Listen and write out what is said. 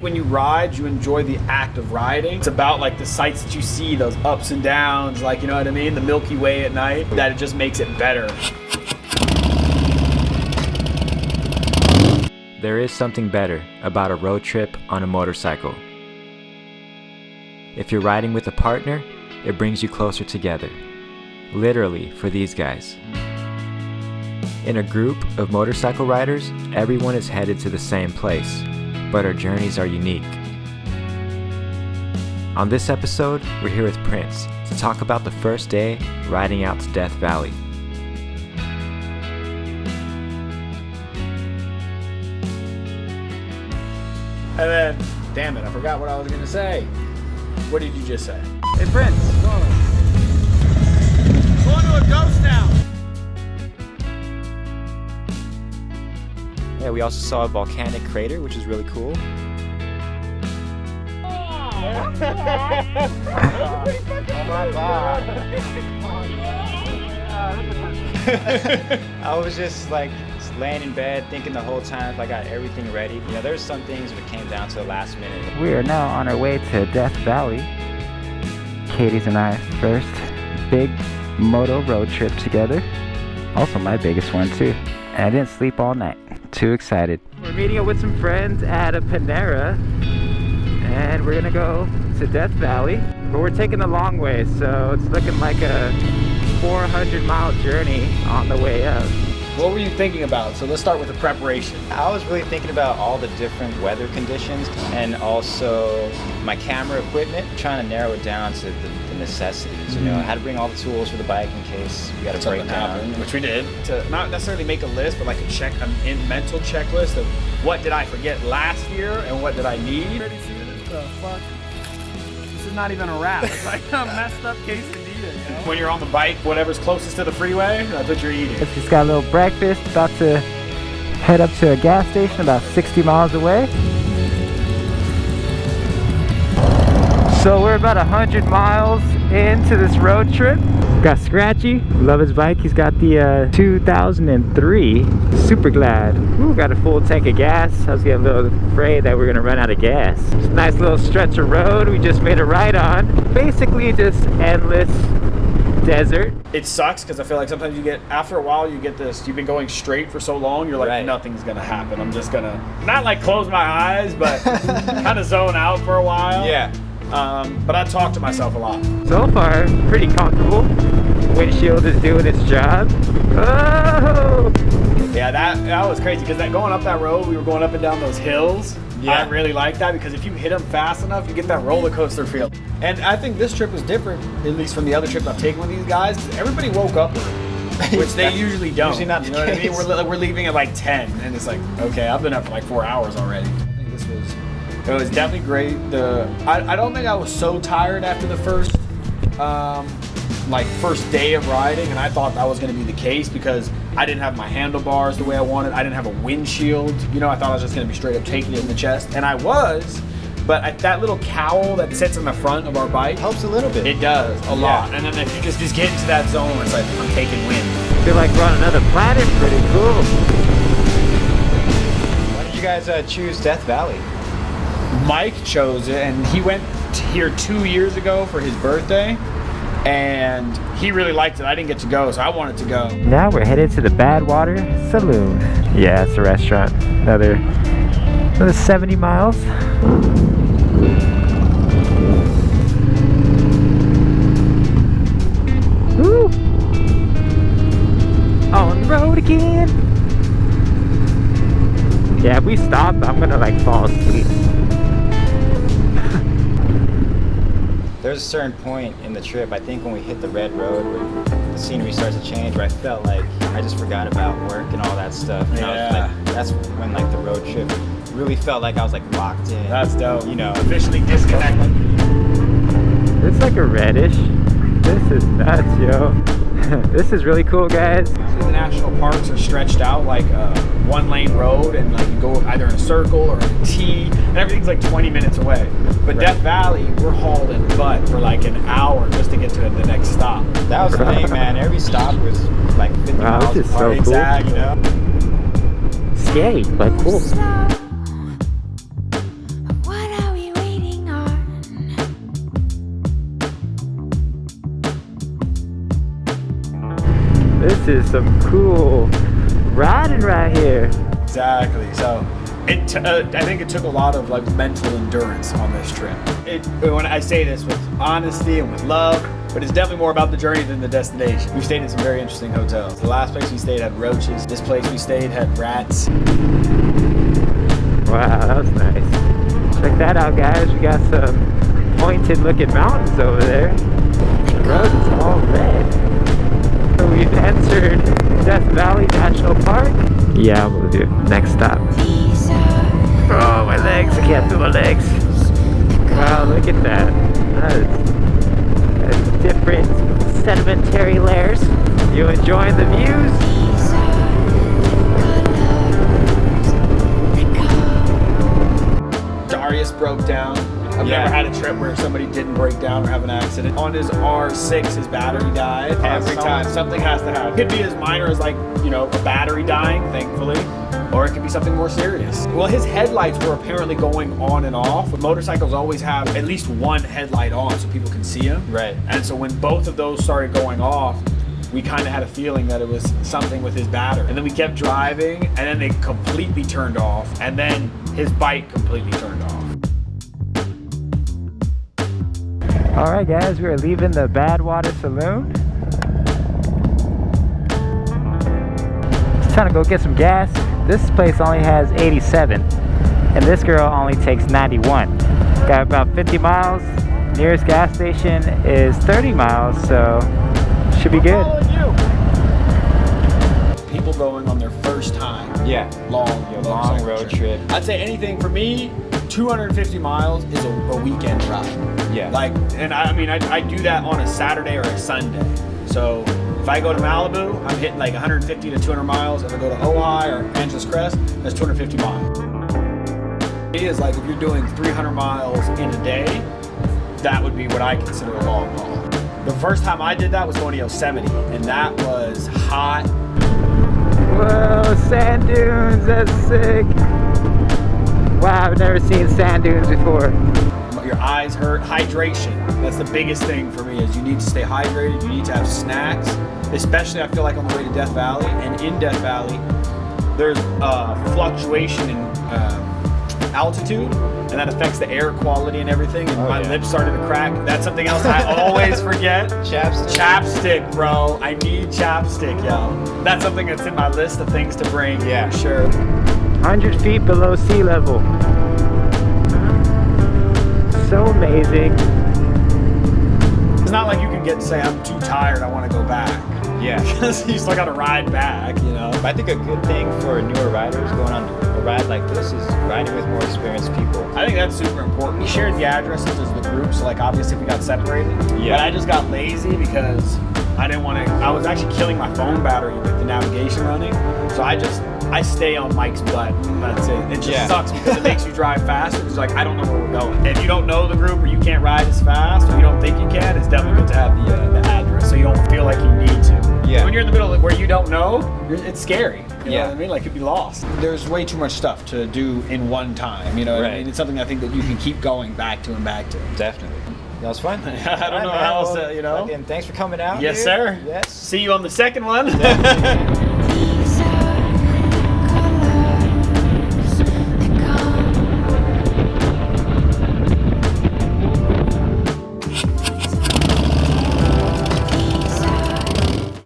When you ride, you enjoy the act of riding. It's about like the sights that you see, those ups and downs, like, you know what I mean? The Milky Way at night, that it just makes it better. There is something better about a road trip on a motorcycle. If you're riding with a partner, it brings you closer together. Literally, for these guys. In a group of motorcycle riders, everyone is headed to the same place, but our journeys are unique. On this episode, we're here with Prince to talk about the first day riding out to Death Valley. And then, damn it, I forgot what I was gonna say. What did you just say? Hey Prince, going to a ghost town. Yeah, we also saw a volcanic crater, which is really cool. Oh my god. I was just like laying in bed thinking the whole time if I got everything ready. You know, there's some things that came down to the last minute. We are now on our way to Death Valley. Katie's and I first big moto road trip together. Also my biggest one too. And I didn't sleep all night. Too excited. We're meeting up with some friends at a Panera. And we're gonna go to Death Valley. But we're taking the long way, so it's looking like a 400-mile journey on the way up. What were you thinking about? So let's start with the preparation. I was really thinking about all the different weather conditions and also my camera equipment, trying to narrow it down to the necessities. You know, I had to bring all the tools for the bike in case we got to break down. Which we did. To not necessarily make a list, but like a mental checklist of what did I forget last year and what did I need. Ready to see this? The fuck? This is not even a wrap. It's like a messed up quesadilla, you know? When you're on the bike, whatever's closest to the freeway, that's what you're eating. Just got a little breakfast, about to head up to a gas station about 60 miles away. So we're about 100 miles into this road trip. Got Scratchy, love his bike. He's got the 2003 Super Glide. Ooh, got a full tank of gas. I was getting a little afraid that we're gonna run out of gas. It's a nice little stretch of road we just made a right on. Basically just endless desert. It sucks because I feel like sometimes you get, after a while, you get this, you've been going straight for so long, you're like, nothing's gonna happen. I'm just gonna, not like close my eyes, but kind of zone out for a while. Yeah. But I talk to myself a lot. So far, pretty comfortable. Windshield is doing its job. Oh! Yeah, that was crazy because going up that road, we were going up and down those hills. Yeah. I really like that because if you hit them fast enough, you get that roller coaster feel. And I think this trip was different, at least from the other trips I've taken with these guys. Everybody woke up early, which they usually don't. Usually not the case. What I mean? We're leaving at like 10, and it's like, okay, I've been up for like 4 hours already. I think it was definitely great. I don't think I was so tired after the first day of riding, and I thought that was going to be the case because I didn't have my handlebars the way I wanted. I didn't have a windshield. You know, I thought I was just going to be straight up taking it in the chest, and I was. But that little cowl that sits in the front of our bike helps a little bit. It does a lot. And then if you just get into that zone, it's like I'm taking wind. I feel like we're on another planet. Pretty cool. Why did you guys choose Death Valley? Mike chose it, and he went here 2 years ago for his birthday, and he really liked it. I didn't get to go, so I wanted to go. Now we're headed to the Badwater Saloon. Yeah, it's a restaurant. Another 70 miles. Woo! On the road again. Yeah, if we stop, I'm gonna like fall asleep. There's a certain point in the trip, I think when we hit the red road where the scenery starts to change, where I felt like I just forgot about work and all that stuff. And I was like, that's when like the road trip really felt like I was like locked in. That's dope. You know, officially disconnected. It's like a reddish. This is nuts, yo. This is really cool, guys. The national parks are stretched out like a one-lane road, and like you go either in a circle or a T, and everything's like 20 minutes away. But Death Valley, we're hauling butt for like an hour just to get to the next stop. That was the thing, man. Every stop was like 50 miles this is apart. so cool. Exactly. You know? Scary, but cool. is some cool riding right here. Exactly. So I think it took a lot of like mental endurance on this trip. When I say this with honesty and with love, but it's definitely more about the journey than the destination. We've stayed in some very interesting hotels. The last place we stayed had roaches. This place we stayed had rats. Wow, that was nice. Check that out, guys. We got some pointed looking mountains over there. The road is all red. So we've entered Death Valley National Park. Yeah, we'll do. Next stop. Oh, my legs. I can't feel my legs. Wow, look at that. That's different sedimentary layers. You enjoying the views? Darius broke down. I've never had a trip where somebody didn't break down or have an accident. On his R6, his battery died. Every time. Something has to happen. It could be as minor as like, you know, a battery dying, thankfully. Or it could be something more serious. Well, his headlights were apparently going on and off. Motorcycles always have at least one headlight on so people can see them. Right. And so when both of those started going off, we kind of had a feeling that it was something with his battery. And then we kept driving, and then they completely turned off. And then his bike completely turned off. All right, guys, we are leaving the Badwater Saloon. It's time to go get some gas. This place only has 87, and this girl only takes 91. Got about 50 miles. Nearest gas station is 30 miles, so should be good. People going on their first time. Yeah. Long road trip. I'd say anything for me, 250 miles is a weekend drive. Yeah. Like, and I mean, I do that on a Saturday or a Sunday. So if I go to Malibu, I'm hitting like 150 to 200 miles. If I go to Ojai or Angeles Crest, that's 250 miles. It is like if you're doing 300 miles in a day, that would be what I consider a long haul. The first time I did that was going to Yosemite, and that was hot. Whoa, sand dunes, that's sick. Wow, I've never seen sand dunes before. Your eyes hurt. Hydration. That's the biggest thing for me is you need to stay hydrated. You need to have snacks. Especially I feel like on the way to Death Valley. And in Death Valley, there's fluctuation in altitude. And that affects the air quality and everything. And my lips started to crack. That's something else I always forget. Chapstick. Chapstick, bro. I need chapstick, yo. That's something that's in my list of things to bring. Yeah. For sure. 100 feet below sea level. So amazing. It's not like you can get to say, I'm too tired, I want to go back. Yeah. Because you still got to ride back, you know? But I think a good thing for newer riders going on a ride like this is riding with more experienced people. I think that's super important. We shared the addresses as the group, so like obviously we got separated. Yeah. But I just got lazy because I didn't want to, I was actually killing my phone battery with the navigation running. So I stay on Mike's butt. That's it. It just sucks because it makes you drive faster because like I don't know where we're going. If you don't know the group or you can't ride as fast or you don't think you can, it's definitely good to have the address so you don't feel like you need to. Yeah. When you're in the middle of where you don't know, it's scary. You know Yeah. what I mean? Like you'd be lost. There's way too much stuff to do in one time. You know what I mean? It's something I think that you can keep going back to and back to. Definitely. That was fun. I don't know how else to, you know. Fucking thanks for coming out. Yes, dude. sir. Yes. See you on the second one. Definitely.